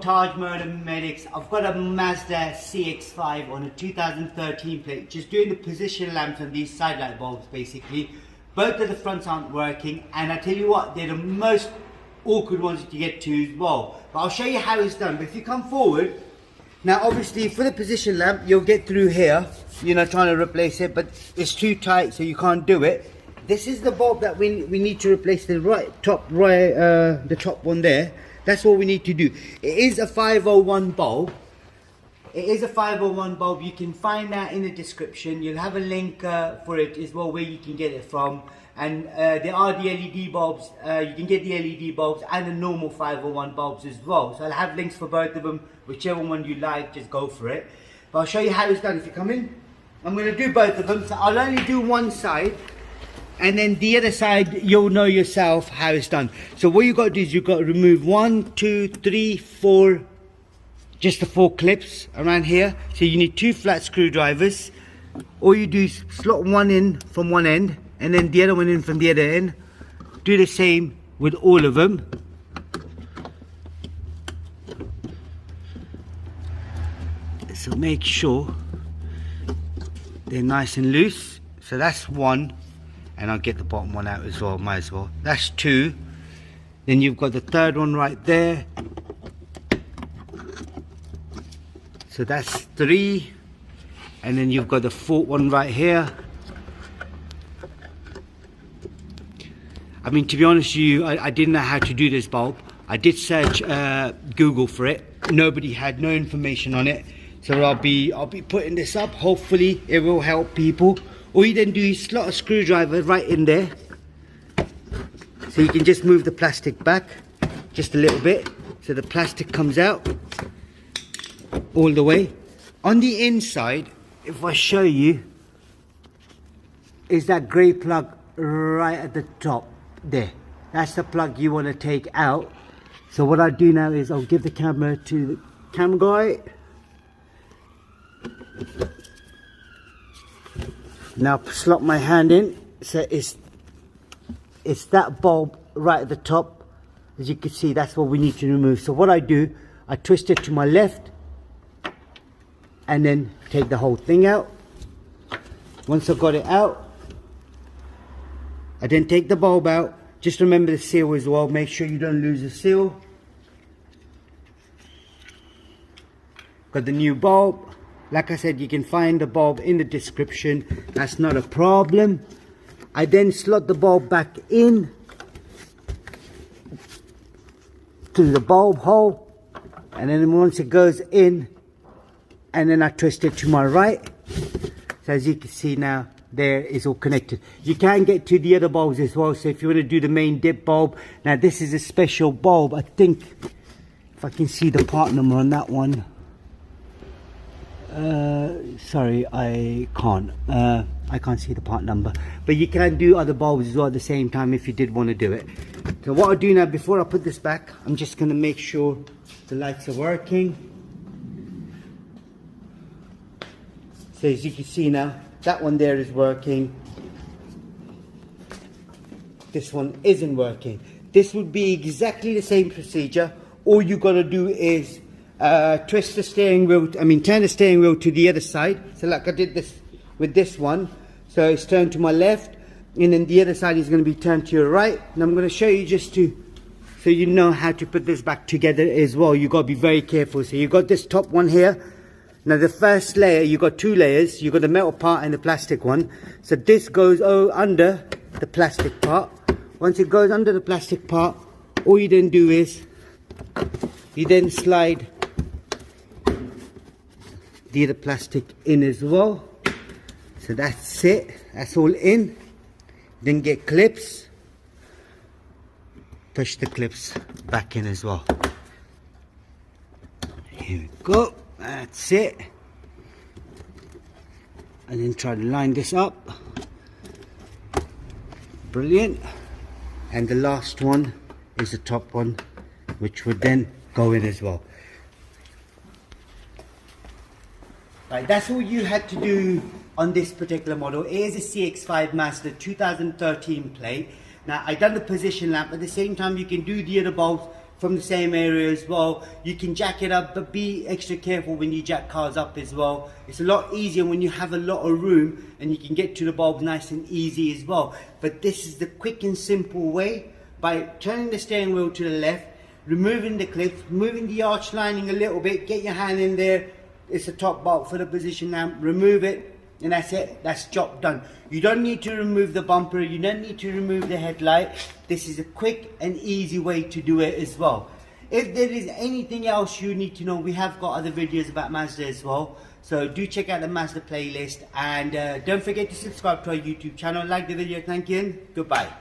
montage mode and medics. I've got a Mazda CX5 on a 2013 plate, just doing the position lamps on these side light bulbs basically. Both of the fronts aren't working, and I tell you what, they're the most awkward ones to get to as well. But I'll show you how it's done. But if you come forward, now obviously for the position lamp, you'll get through here, you know, trying to replace it, but it's too tight so you can't do it. This is the bulb that we need to replace, the top one there. That's what we need to do. It is a 501 bulb. It is a 501 bulb. You can find that in the description. You'll have a link for it as well, where you can get it from. And there are the LED bulbs. You can get the LED bulbs and the normal 501 bulbs as well. So I'll have links for both of them. Whichever one you like, just go for it. But I'll show you how it's done. If you come in, I'm going to do both of them. So I'll only do one side, and then the other side you'll know yourself how it's done. So what you've got to do is you've got to remove 1, 2, 3, 4, just the 4 clips around here. So you need 2 flat screwdrivers. All you do is slot one in from one end, and then the other one in from the other end. Do the same with all of them. So make sure they're nice and loose. So that's one, and I'll get the bottom one out as well, might as well. That's 2. Then you've got the third one right there. So that's 3. And then you've got the 4th one right here. I mean, to be honest with you, I didn't know how to do this bulb. I did search Google for it. Nobody had no information on it. So I'll be putting this up. Hopefully it will help people. All you then do is slot a screwdriver right in there. So you can just move the plastic back just a little bit, so the plastic comes out all the way. On the inside, if I show you, is that grey plug right at the top there. That's the plug you want to take out. So what I'll do now is I'll give the camera to the camera guy. Now slot my hand in. So it's that bulb right at the top. As you can see, that's what we need to remove. So what I do, I twist it to my left and then take the whole thing out. Once I've got it out, I then take the bulb out. Just remember the seal as well. Make sure you don't lose the seal. Got the new bulb. Like I said, you can find the bulb in the description. That's not a problem. I then slot the bulb back in through the bulb hole, and then once it goes in, and then I twist it to my right. So as you can see now, there is all connected. You can get to the other bulbs as well. So if you want to do the main dip bulb, now this is a special bulb. I think if I can see the part number on that one. Sorry, I can't see the part number, but you can do other bulbs as well at the same time if you did want to do it. So what I'll do now, before I put this back, I'm just going to make sure the lights are working. So as you can see now, that one there is working. This one isn't working. This would be exactly the same procedure. All you got to do is twist the steering wheel, turn the steering wheel to the other side. So like I did this with this one. So it's turned to my left, and then the other side is going to be turned to your right. And I'm going to show you just so you know how to put this back together as well. You've got to be very careful. So you've got this top one here. Now the first layer, you've got 2 layers. You've got the metal part and the plastic one. So this goes under the plastic part. Once it goes under the plastic part, all you then do is you then slide the other plastic in as well. So that's it, that's all in. Then get clips, push the clips back in as well. Here we go, that's it. And then try to line this up. Brilliant. And the last one is the top one, which would then go in as well. Right, that's all you had to do on this particular model. It is a CX5 Mazda 2013 plate. Now I done the position lamp. At the same time, you can do the other bulbs from the same area as well. You can jack it up, but be extra careful when you jack cars up as well. It's a lot easier when you have a lot of room and you can get to the bulbs nice and easy as well. But this is the quick and simple way, by turning the steering wheel to the left, removing the clips, moving the arch lining a little bit, get your hand in there. It's the top bolt for the position lamp, remove it, and that's it. That's job done. You don't need to remove the bumper, you don't need to remove the headlight. This is a quick and easy way to do it as well. If there is anything else you need to know, we have got other videos about Mazda as well. So do check out the Mazda playlist, and don't forget to subscribe to our YouTube channel. Like the video, thank you, and goodbye.